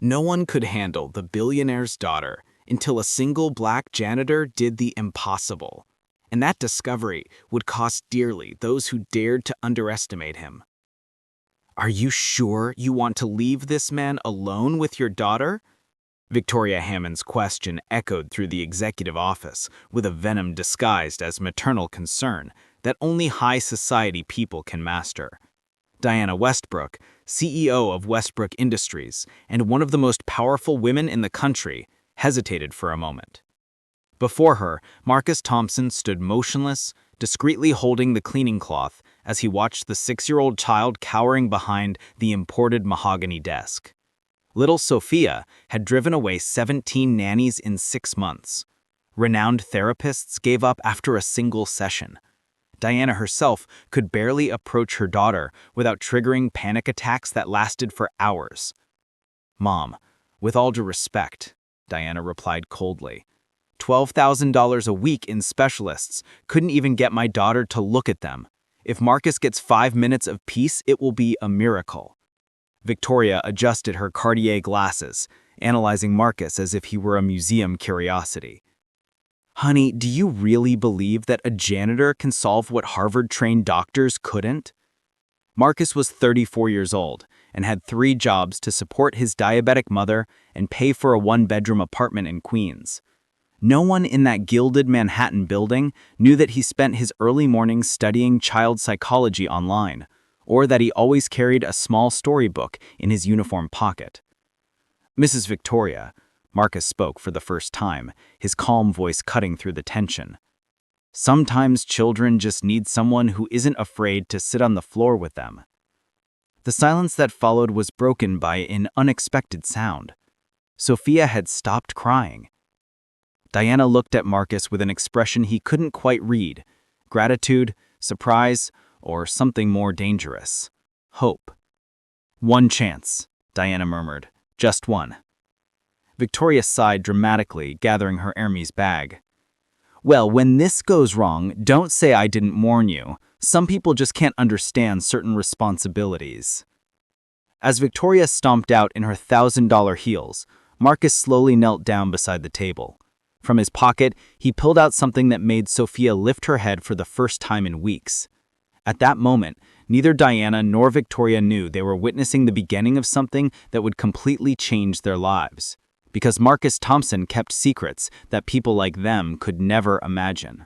No one could handle the billionaire's daughter until a single black janitor did the impossible. And that discovery would cost dearly those who dared to underestimate him. "Are you sure you want to leave this man alone with your daughter?" Victoria Hammond's question echoed through the executive office with a venom disguised as maternal concern that only high society people can master. Diana Westbrook, CEO of Westbrook Industries and one of the most powerful women in the country, hesitated for a moment. Before her, Marcus Thompson stood motionless, discreetly holding the cleaning cloth as he watched the 6-year-old child cowering behind the imported mahogany desk. Little Sophia had driven away 17 nannies in 6 months. Renowned therapists gave up after a single session. Diana herself could barely approach her daughter without triggering panic attacks that lasted for hours. "Mom, with all due respect," Diana replied coldly, "$12,000 a week in specialists couldn't even get my daughter to look at them. If Marcus gets 5 minutes of peace, it will be a miracle." Victoria adjusted her Cartier glasses, analyzing Marcus as if he were a museum curiosity. "Honey, do you really believe that a janitor can solve what Harvard-trained doctors couldn't?" Marcus was 34 years old and had 3 jobs to support his diabetic mother and pay for a 1-bedroom apartment in Queens. No one in that gilded Manhattan building knew that he spent his early mornings studying child psychology online, or that he always carried a small storybook in his uniform pocket. "Mrs. Victoria," Marcus spoke for the first time, his calm voice cutting through the tension. "Sometimes children just need someone who isn't afraid to sit on the floor with them." The silence that followed was broken by an unexpected sound. Sophia had stopped crying. Diana looked at Marcus with an expression he couldn't quite read: gratitude, surprise, or something more dangerous. Hope. "One chance," Diana murmured. "Just one." Victoria sighed dramatically, gathering her Hermes bag. "Well, when this goes wrong, don't say I didn't warn you. Some people just can't understand certain responsibilities." As Victoria stomped out in her $1,000 heels, Marcus slowly knelt down beside the table. From his pocket, he pulled out something that made Sophia lift her head for the first time in weeks. At that moment, neither Diana nor Victoria knew they were witnessing the beginning of something that would completely change their lives, because Marcus Thompson kept secrets that people like them could never imagine.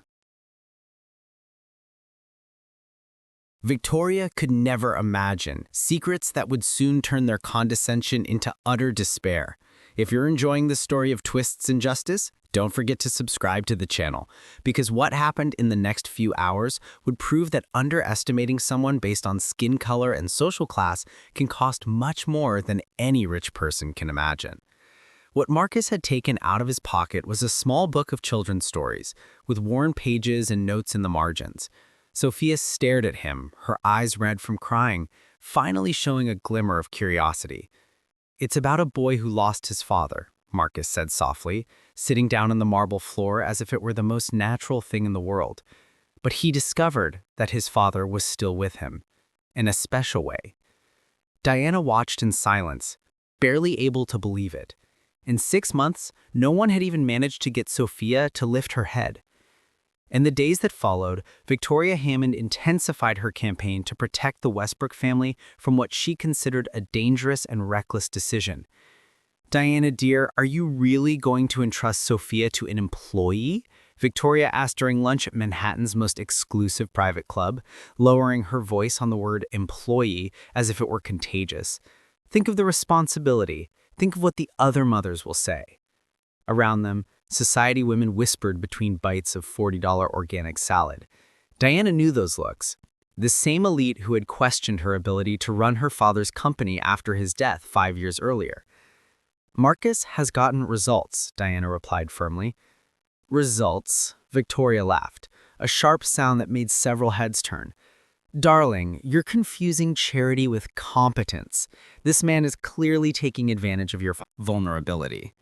Victoria could never imagine secrets that would soon turn their condescension into utter despair. If you're enjoying the story of twists and justice, don't forget to subscribe to the channel, because what happened in the next few hours would prove that underestimating someone based on skin color and social class can cost much more than any rich person can imagine. What Marcus had taken out of his pocket was a small book of children's stories, with worn pages and notes in the margins. Sophia stared at him, her eyes red from crying, finally showing a glimmer of curiosity. "It's about a boy who lost his father," Marcus said softly, sitting down on the marble floor as if it were the most natural thing in the world. But he discovered that his father was still with him, in a special way. Diana watched in silence, barely able to believe it. In 6 months, no one had even managed to get Sophia to lift her head. In the days that followed, Victoria Hammond intensified her campaign to protect the Westbrook family from what she considered a dangerous and reckless decision. "Diana, dear, are you really going to entrust Sophia to an employee?" Victoria asked during lunch at Manhattan's most exclusive private club, lowering her voice on the word employee as if it were contagious. "Think of the responsibility. Think of what the other mothers will say." Around them, society women whispered between bites of $40 organic salad. Diana knew those looks. The same elite who had questioned her ability to run her father's company after his death 5 years earlier. "Marcus has gotten results," Diana replied firmly. "Results?" Victoria laughed, a sharp sound that made several heads turn. "Darling, you're confusing charity with competence. This man is clearly taking advantage of your vulnerability.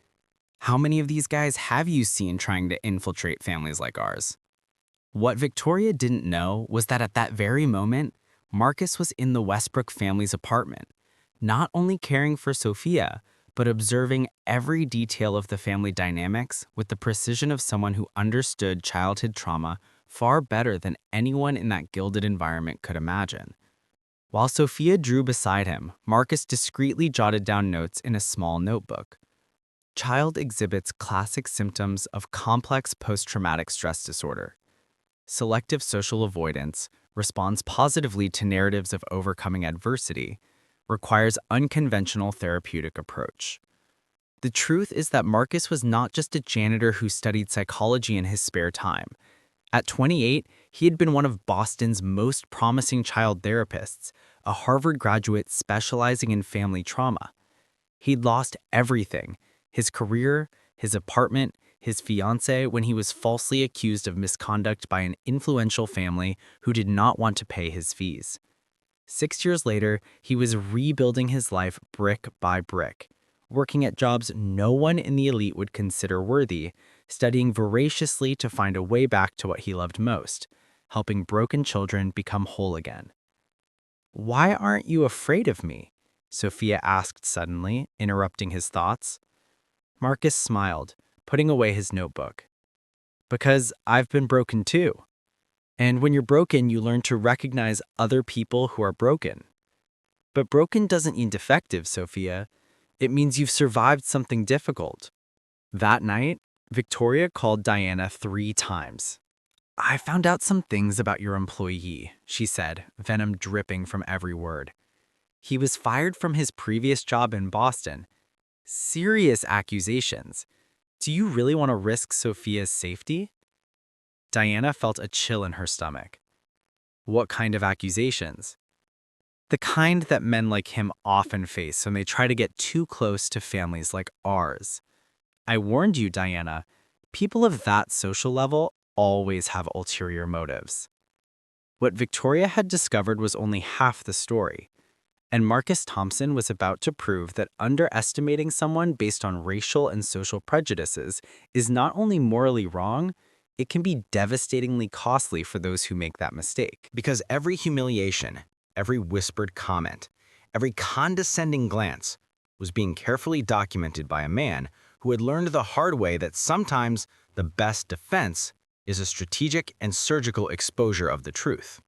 How many of these guys have you seen trying to infiltrate families like ours?" What Victoria didn't know was that at that very moment, Marcus was in the Westbrook family's apartment, not only caring for Sophia, but observing every detail of the family dynamics with the precision of someone who understood childhood trauma far better than anyone in that gilded environment could imagine. While Sophia drew beside him, Marcus discreetly jotted down notes in a small notebook. Child exhibits classic symptoms of complex post-traumatic stress disorder. Selective social avoidance, responds positively to narratives of overcoming adversity, requires unconventional therapeutic approach. The truth is that Marcus was not just a janitor who studied psychology in his spare time. At 28, he had been one of Boston's most promising child therapists, a Harvard graduate specializing in family trauma. He'd lost everything: his career, his apartment, his fiancée, when he was falsely accused of misconduct by an influential family who did not want to pay his fees. 6 years later, he was rebuilding his life brick by brick, working at jobs no one in the elite would consider worthy, studying voraciously to find a way back to what he loved most, helping broken children become whole again. "Why aren't you afraid of me?" Sophia asked suddenly, interrupting his thoughts. Marcus smiled, putting away his notebook. "Because I've been broken too. And when you're broken, you learn to recognize other people who are broken. But broken doesn't mean defective, Sophia. It means you've survived something difficult." That night, Victoria called Diana 3 times. "I found out some things about your employee," she said, venom dripping from every word. "He was fired from his previous job in Boston. Serious accusations. Do you really want to risk Sophia's safety?" Diana felt a chill in her stomach. "What kind of accusations?" "The kind that men like him often face when they try to get too close to families like ours. I warned you, Diana. People of that social level always have ulterior motives." What Victoria had discovered was only half the story, and Marcus Thompson was about to prove that underestimating someone based on racial and social prejudices is not only morally wrong, it can be devastatingly costly for those who make that mistake. Because every humiliation, every whispered comment, every condescending glance was being carefully documented by a man who had learned the hard way that sometimes the best defense is a strategic and surgical exposure of the truth.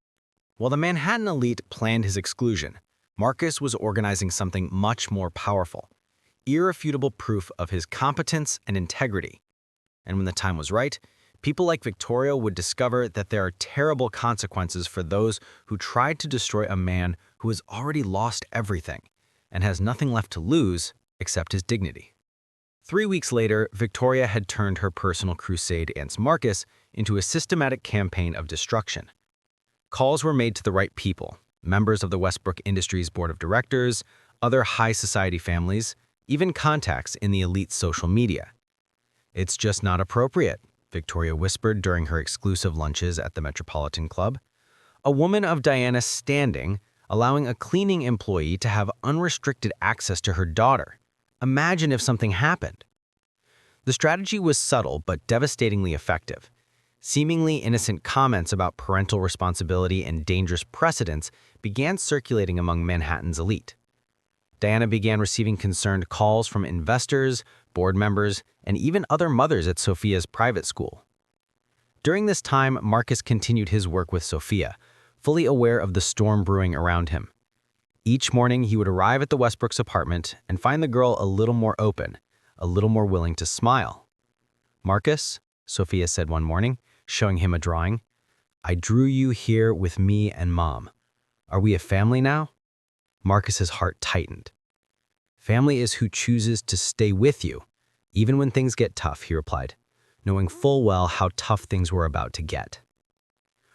While the Manhattan elite planned his exclusion, Marcus was organizing something much more powerful: irrefutable proof of his competence and integrity. And when the time was right, people like Victoria would discover that there are terrible consequences for those who tried to destroy a man who has already lost everything and has nothing left to lose except his dignity. 3 weeks later, Victoria had turned her personal crusade against Marcus into a systematic campaign of destruction. Calls were made to the right people: members of the Westbrook Industries Board of Directors, other high society families, even contacts in the elite social media. "It's just not appropriate," Victoria whispered during her exclusive lunches at the Metropolitan Club. "A woman of Diana's standing, allowing a cleaning employee to have unrestricted access to her daughter. Imagine if something happened." The strategy was subtle but devastatingly effective. Seemingly innocent comments about parental responsibility and dangerous precedents began circulating among Manhattan's elite. Diana began receiving concerned calls from investors, board members, and even other mothers at Sophia's private school. During this time, Marcus continued his work with Sophia, fully aware of the storm brewing around him. Each morning, he would arrive at the Westbrooks' apartment and find the girl a little more open, a little more willing to smile. "Marcus," Sophia said one morning, showing him a drawing, "I drew you here with me and Mom. Are we a family now?" Marcus's heart tightened. "Family is who chooses to stay with you, even when things get tough," he replied, knowing full well how tough things were about to get.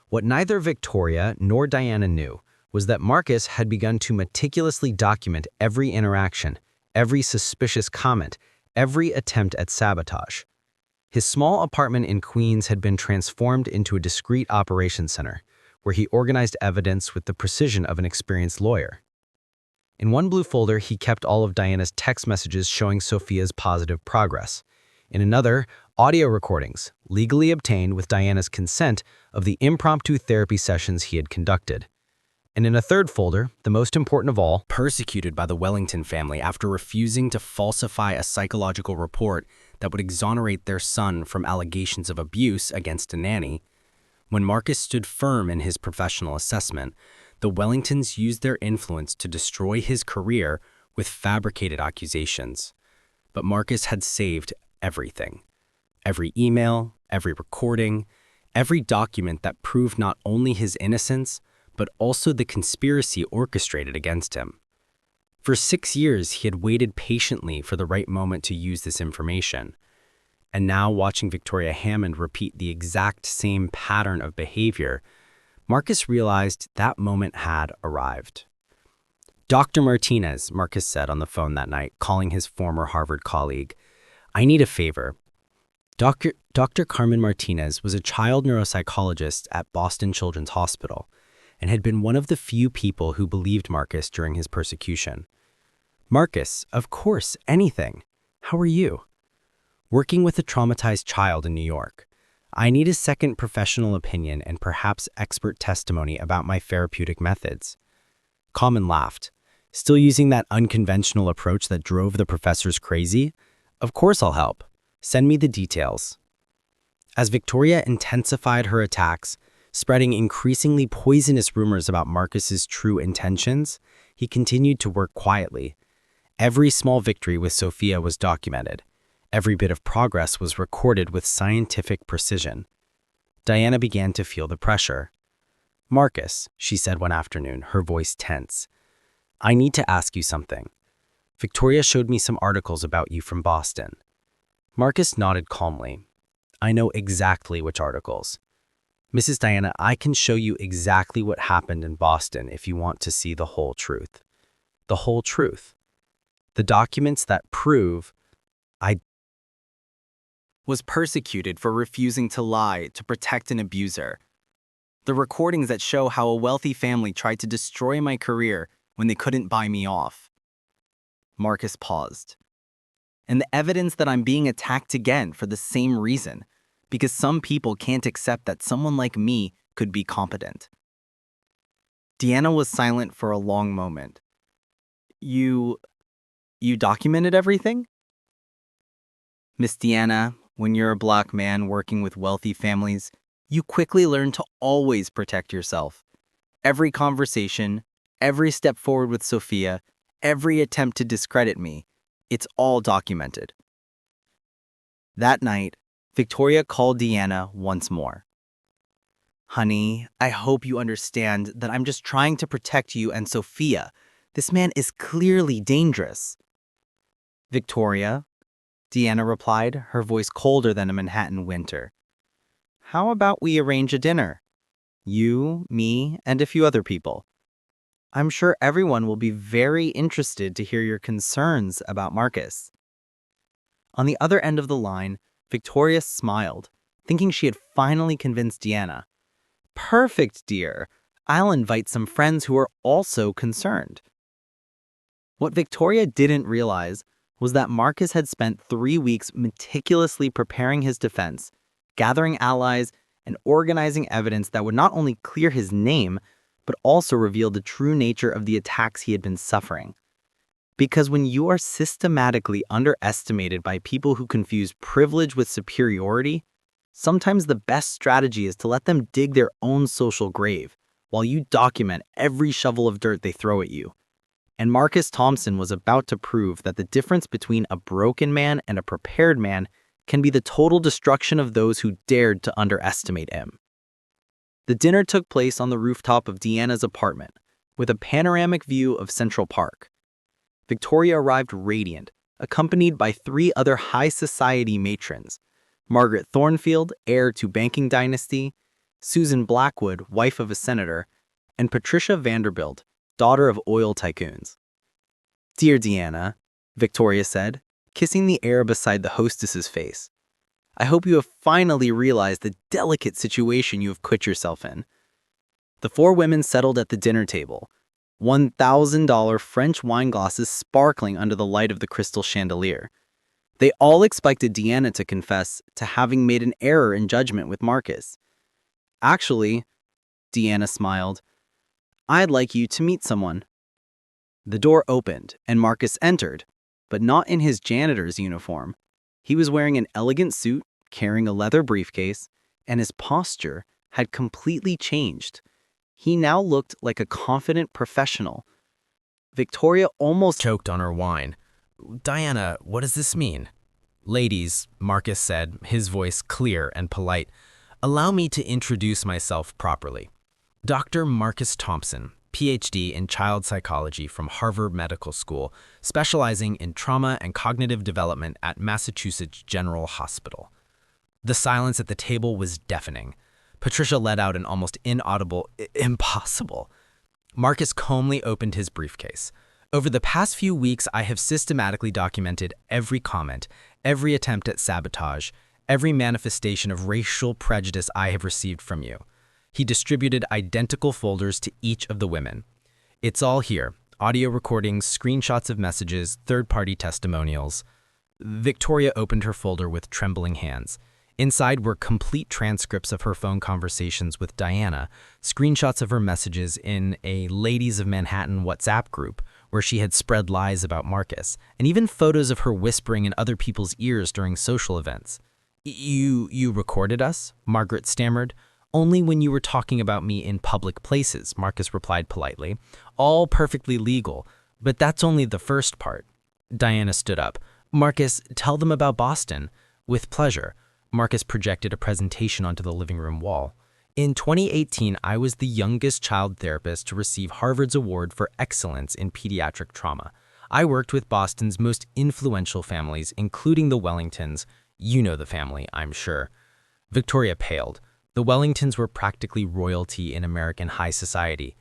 What neither Victoria nor Diana knew was that Marcus had begun to meticulously document every interaction, every suspicious comment, every attempt at sabotage. His small apartment in Queens had been transformed into a discreet operations center, where he organized evidence with the precision of an experienced lawyer. In one blue folder, he kept all of Diana's text messages showing Sophia's positive progress. In another, audio recordings, legally obtained with Diana's consent, of the impromptu therapy sessions he had conducted. And in a third folder, the most important of all, persecuted by the Wellington family after refusing to falsify a psychological report that would exonerate their son from allegations of abuse against a nanny. When Marcus stood firm in his professional assessment, the Wellingtons used their influence to destroy his career with fabricated accusations. But Marcus had saved everything. Every email, every recording, every document that proved not only his innocence, but also the conspiracy orchestrated against him. For 6 years, he had waited patiently for the right moment to use this information. And now, watching Victoria Hammond repeat the exact same pattern of behavior, Marcus realized that moment had arrived. "Dr. Martinez," Marcus said on the phone that night, calling his former Harvard colleague, "I need a favor." Dr. Carmen Martinez was a child neuropsychologist at Boston Children's Hospital and had been one of the few people who believed Marcus during his persecution. "Marcus, of course, anything. How are you?" "Working with a traumatized child in New York. I need a second professional opinion and perhaps expert testimony about my therapeutic methods." Carmen laughed. "Still using that unconventional approach that drove the professors crazy? Of course I'll help. Send me the details." As Victoria intensified her attacks, spreading increasingly poisonous rumors about Marcus's true intentions, he continued to work quietly. Every small victory with Sophia was documented. Every bit of progress was recorded with scientific precision. Diana began to feel the pressure. "Marcus," she said one afternoon, her voice tense, "I need to ask you something. Victoria showed me some articles about you from Boston." Marcus nodded calmly. "I know exactly which articles. Mrs. Diana, I can show you exactly what happened in Boston if you want to see the whole truth." "The whole truth?" "The documents that prove I was persecuted for refusing to lie to protect an abuser. The recordings that show how a wealthy family tried to destroy my career when they couldn't buy me off." Marcus paused. "And the evidence that I'm being attacked again for the same reason, because some people can't accept that someone like me could be competent." Deanna was silent for a long moment. You documented everything?" "Miss Deanna, when you're a Black man working with wealthy families, you quickly learn to always protect yourself. Every conversation, every step forward with Sophia, every attempt to discredit me, it's all documented." That night, Victoria called Deanna once more. "Honey, I hope you understand that I'm just trying to protect you and Sophia. This man is clearly dangerous." "Victoria," Deanna replied, her voice colder than a Manhattan winter, "how about we arrange a dinner? You, me, and a few other people. I'm sure everyone will be very interested to hear your concerns about Marcus." On the other end of the line, Victoria smiled, thinking she had finally convinced Deanna. "Perfect, dear. I'll invite some friends who are also concerned." What Victoria didn't realize was that Marcus had spent 3 weeks meticulously preparing his defense, gathering allies, and organizing evidence that would not only clear his name, but also reveal the true nature of the attacks he had been suffering. Because when you are systematically underestimated by people who confuse privilege with superiority, sometimes the best strategy is to let them dig their own social grave while you document every shovel of dirt they throw at you. And Marcus Thompson was about to prove that the difference between a broken man and a prepared man can be the total destruction of those who dared to underestimate him. The dinner took place on the rooftop of Deanna's apartment, with a panoramic view of Central Park. Victoria arrived radiant, accompanied by 3 other high society matrons: Margaret Thornfield, heir to banking dynasty; Susan Blackwood, wife of a senator; and Patricia Vanderbilt, daughter of oil tycoons. "Dear Deanna," Victoria said, kissing the air beside the hostess's face, "I hope you have finally realized the delicate situation you have put yourself in." The 4 women settled at the dinner table, $1,000 French wine glasses sparkling under the light of the crystal chandelier. They all expected Deanna to confess to having made an error in judgment with Marcus. "Actually," Deanna smiled, I'd like you to meet someone. The door opened, and Marcus entered, but not in his janitor's uniform. He was wearing an elegant suit, carrying a leather briefcase, and his posture had completely changed. He now looked like a confident professional. Victoria almost Choked on her wine. Diana, what does this mean? Ladies, Marcus said, his voice clear and polite, allow me to introduce myself properly. Dr. Marcus Thompson, PhD in child psychology from Harvard Medical School, specializing in trauma and cognitive development at Massachusetts General Hospital. The silence at the table was deafening. Patricia let out an almost inaudible, impossible. Marcus calmly opened his briefcase. Over the past few weeks, I have systematically documented every comment, every attempt at sabotage, every manifestation of racial prejudice I have received from you. He distributed identical folders to each of the women. It's all here. Audio recordings, screenshots of messages, third-party testimonials. Victoria opened her folder with trembling hands. Inside were complete transcripts of her phone conversations with Diana, screenshots of her messages in a Ladies of Manhattan WhatsApp group where she had spread lies about Marcus, and even photos of her whispering in other people's ears during social events. You recorded us?" Margaret stammered. "Only when you were talking about me in public places," Marcus replied politely. "All perfectly legal, but that's only the first part." Diana stood up. "Marcus, tell them about Boston." "With pleasure." Marcus projected a presentation onto the living room wall. "In 2018, I was the youngest child therapist to receive Harvard's Award for Excellence in Pediatric Trauma. I worked with Boston's most influential families, including the Wellingtons. You know the family, I'm sure." Victoria paled. The Wellingtons were practically royalty in American high society.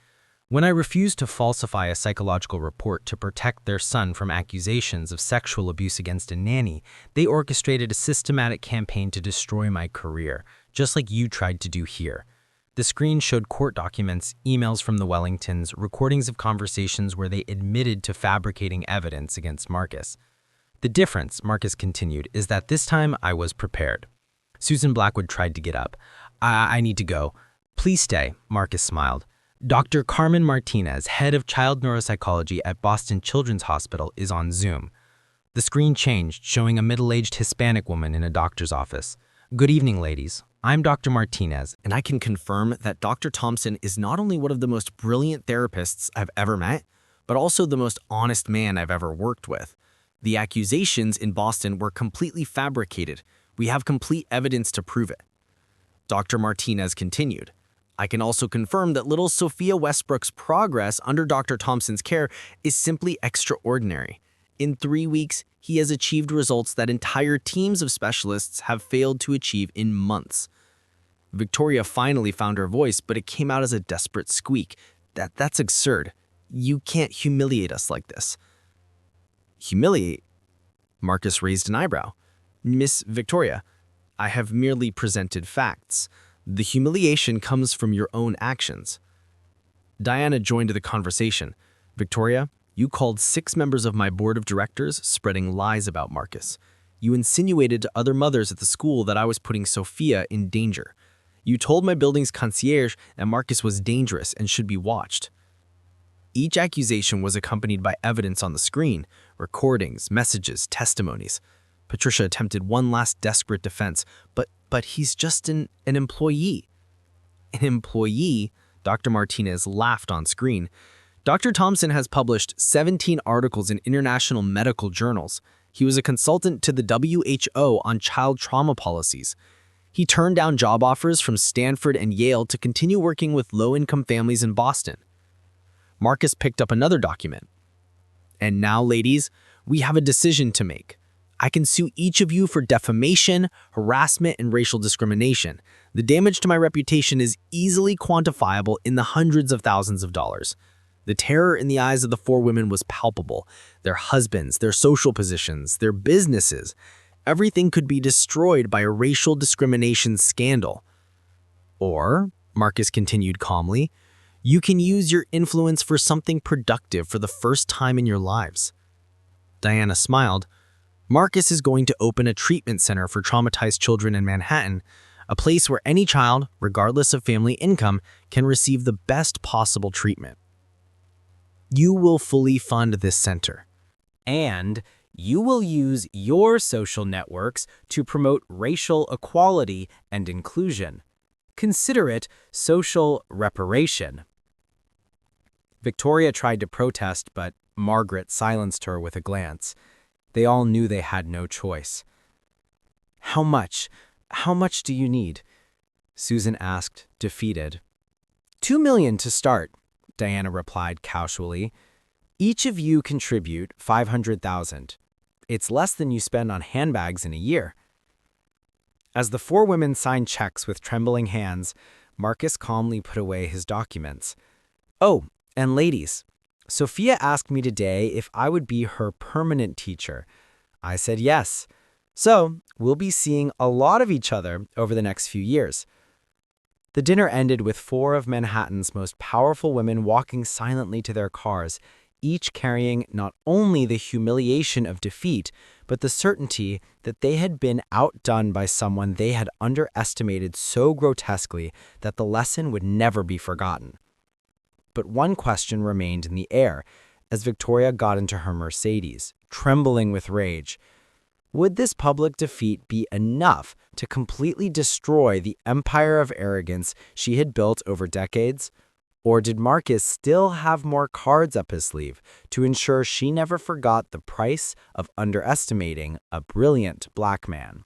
"When I refused to falsify a psychological report to protect their son from accusations of sexual abuse against a nanny, they orchestrated a systematic campaign to destroy my career, just like you tried to do here." The screen showed court documents, emails from the Wellingtons, recordings of conversations where they admitted to fabricating evidence against Marcus. "The difference," Marcus continued, "is that this time I was prepared." Susan Blackwood tried to get up. I need to go." "Please stay," Marcus smiled. "Dr. Carmen Martinez, head of child neuropsychology at Boston Children's Hospital, is on Zoom." The screen changed, showing a middle-aged Hispanic woman in a doctor's office. "Good evening, ladies. I'm Dr. Martinez, and I can confirm that Dr. Thompson is not only one of the most brilliant therapists I've ever met, but also the most honest man I've ever worked with. The accusations in Boston were completely fabricated. We have complete evidence to prove it." Dr. Martinez continued, "I can also confirm that little Sophia Westbrook's progress under Dr. Thompson's care is simply extraordinary. In 3 weeks, he has achieved results that entire teams of specialists have failed to achieve in months." Victoria finally found her voice, but it came out as a desperate squeak. That's absurd. You can't humiliate us like this." "Humiliate?" Marcus raised an eyebrow. "Miss Victoria, I have merely presented facts. The humiliation comes from your own actions." Diana joined the conversation. "Victoria, you called 6 members of my board of directors spreading lies about Marcus. You insinuated to other mothers at the school that I was putting Sophia in danger. You told my building's concierge that Marcus was dangerous and should be watched." Each accusation was accompanied by evidence on the screen, recordings, messages, testimonies. Patricia attempted one last desperate defense, but he's just an employee. "An employee?" Dr. Martinez laughed on screen. "Dr. Thompson has published 17 articles in international medical journals. He was a consultant to the WHO on child trauma policies. He turned down job offers from Stanford and Yale to continue working with low-income families in Boston." Marcus picked up another document. "And now, ladies, we have a decision to make. I can sue each of you for defamation, harassment, and racial discrimination. The damage to my reputation is easily quantifiable in the hundreds of thousands of dollars." The terror in the eyes of the 4 women was palpable. Their husbands, their social positions, their businesses. Everything could be destroyed by a racial discrimination scandal. "Or," Marcus continued calmly, "you can use your influence for something productive for the first time in your lives." Diana smiled. "Marcus is going to open a treatment center for traumatized children in Manhattan. a place where any child, regardless of family income, can receive the best possible treatment. You will fully fund this center. And you will use your social networks to promote racial equality and inclusion. Consider it social reparation. Victoria tried to protest, but Margaret silenced her with a glance. They all knew they had no choice. "How much? How much do you need?" Susan asked, defeated. "2 million to start," Diana replied casually. "Each of you contribute 500,000. It's less than you spend on handbags in a year." As the four women signed checks with trembling hands, Marcus calmly put away his documents. "Oh, and ladies, Sophia asked me today if I would be her permanent teacher. I said yes. So, we'll be seeing a lot of each other over the next few years." The dinner ended with four of Manhattan's most powerful women walking silently to their cars, each carrying not only the humiliation of defeat, but the certainty that they had been outdone by someone they had underestimated so grotesquely that the lesson would never be forgotten. But one question remained in the air as Victoria got into her Mercedes, trembling with rage. Would this public defeat be enough to completely destroy the empire of arrogance she had built over decades? Or did Marcus still have more cards up his sleeve to ensure she never forgot the price of underestimating a brilliant black man?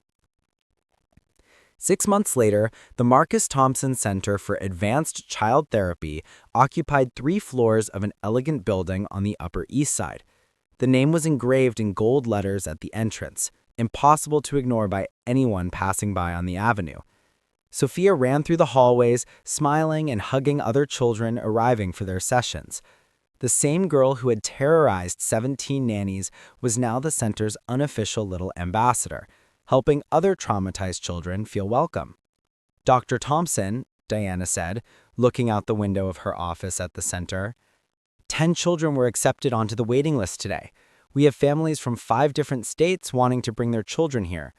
6 months later, the Marcus Thompson Center for Advanced Child Therapy occupied 3 floors of an elegant building on the Upper East Side. The name was engraved in gold letters at the entrance, impossible to ignore by anyone passing by on the avenue. Sophia ran through the hallways, smiling and hugging other children arriving for their sessions. The same girl who had terrorized 17 nannies was now the center's unofficial little ambassador, helping other traumatized children feel welcome. "Dr. Thompson," Diana said, looking out the window of her office at the center, 10 children were accepted onto the waiting list today. We have families from 5 different states wanting to bring their children here."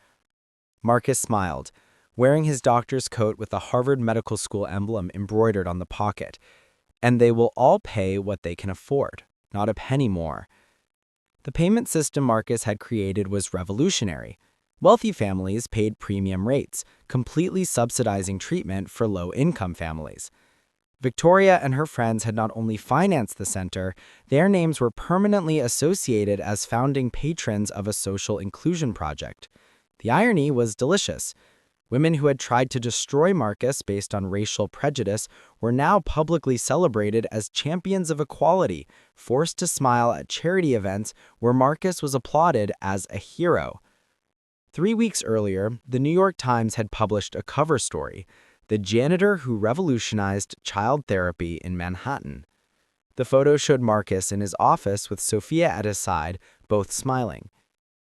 Marcus smiled, wearing his doctor's coat with the Harvard Medical School emblem embroidered on the pocket. "And they will all pay what they can afford, not a penny more." The payment system Marcus had created was revolutionary. Wealthy families paid premium rates, completely subsidizing treatment for low-income families. Victoria and her friends had not only financed the center, their names were permanently associated as founding patrons of a social inclusion project. The irony was delicious. Women who had tried to destroy Marcus based on racial prejudice were now publicly celebrated as champions of equality, forced to smile at charity events where Marcus was applauded as a hero. 3 weeks earlier, the New York Times had published a cover story, "The Janitor Who Revolutionized Child Therapy in Manhattan." The photo showed Marcus in his office with Sophia at his side, both smiling.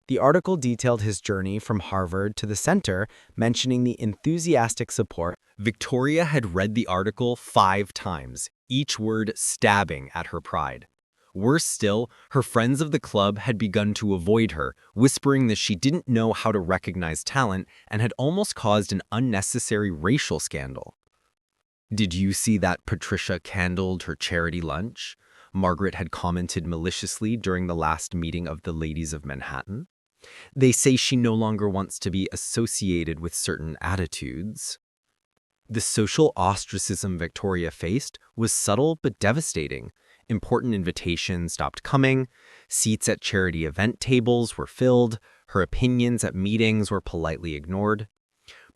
The article detailed his journey from Harvard to the center, mentioning the enthusiastic support. Victoria had read the article 5 times, each word stabbing at her pride. Worse still, her friends of the club had begun to avoid her, whispering that she didn't know how to recognize talent and had almost caused an unnecessary racial scandal. "Did you see that Patricia candled her charity lunch?" Margaret had commented maliciously during the last meeting of the Ladies of Manhattan. "They say she no longer wants to be associated with certain attitudes." The social ostracism Victoria faced was subtle but devastating. Important invitations stopped coming, seats at charity event tables were filled, her opinions at meetings were politely ignored.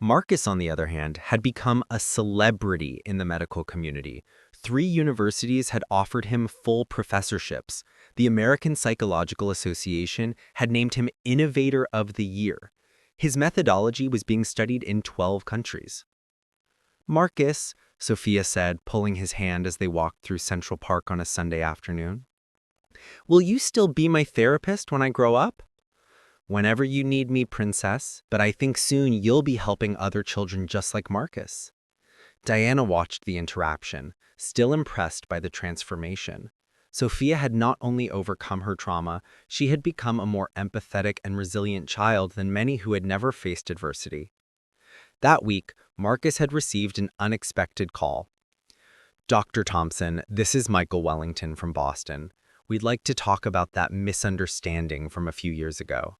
Marcus, on the other hand, had become a celebrity in the medical community. 3 universities had offered him full professorships. The American Psychological Association had named him Innovator of the Year. His methodology was being studied in 12 countries. "Marcus," Sophia said, pulling his hand as they walked through Central Park on a Sunday afternoon, "will you still be my therapist when I grow up?" "Whenever you need me, princess, but I think soon you'll be helping other children just like Marcus." Diana watched the interaction, still impressed by the transformation. Sophia had not only overcome her trauma, she had become a more empathetic and resilient child than many who had never faced adversity. That week, Marcus had received an unexpected call. "Dr. Thompson, this is Michael Wellington from Boston. We'd like to talk about that misunderstanding from a few years ago."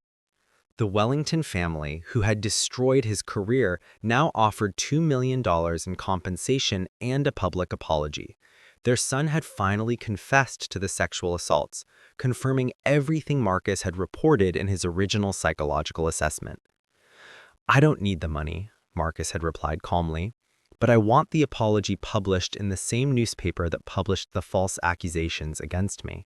The Wellington family, who had destroyed his career, now offered $2 million in compensation and a public apology. Their son had finally confessed to the sexual assaults, confirming everything Marcus had reported in his original psychological assessment. "I don't need the money," Marcus had replied calmly, "but I want the apology published in the same newspaper that published the false accusations against me."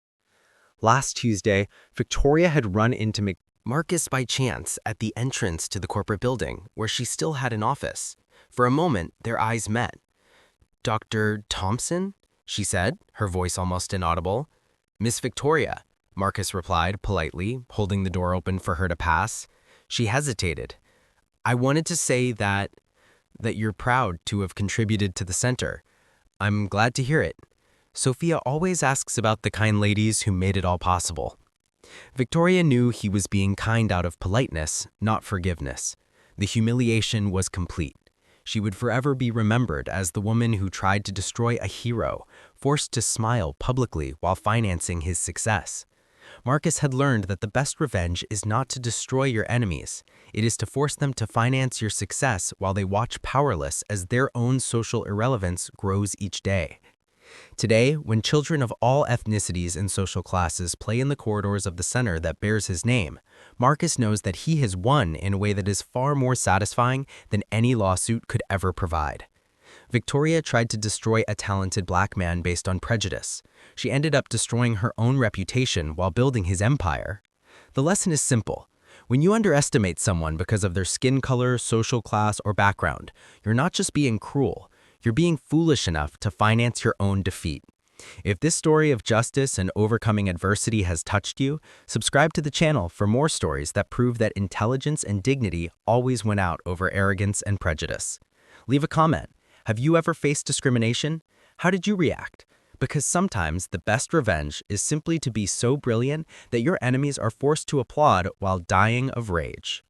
Last Tuesday, Victoria had run into Marcus by chance at the entrance to the corporate building, where she still had an office. For a moment, their eyes met. "Dr. Thompson?" she said, her voice almost inaudible. "Miss Victoria," Marcus replied politely, holding the door open for her to pass. She hesitated. "I wanted to say that you're proud to have contributed to the center. I'm glad to hear it. Sophia always asks about the kind ladies who made it all possible." Victoria knew he was being kind out of politeness, not forgiveness. The humiliation was complete. She would forever be remembered as the woman who tried to destroy a hero, forced to smile publicly while financing his success. Marcus had learned that the best revenge is not to destroy your enemies. It is to force them to finance your success while they watch powerless as their own social irrelevance grows each day. Today, when children of all ethnicities and social classes play in the corridors of the center that bears his name, Marcus knows that he has won in a way that is far more satisfying than any lawsuit could ever provide. Victoria tried to destroy a talented black man based on prejudice. She ended up destroying her own reputation while building his empire. The lesson is simple. When you underestimate someone because of their skin color, social class, or background, you're not just being cruel. You're being foolish enough to finance your own defeat. If this story of justice and overcoming adversity has touched you, subscribe to the channel for more stories that prove that intelligence and dignity always win out over arrogance and prejudice. Leave a comment. Have you ever faced discrimination? How did you react? Because sometimes the best revenge is simply to be so brilliant that your enemies are forced to applaud while dying of rage.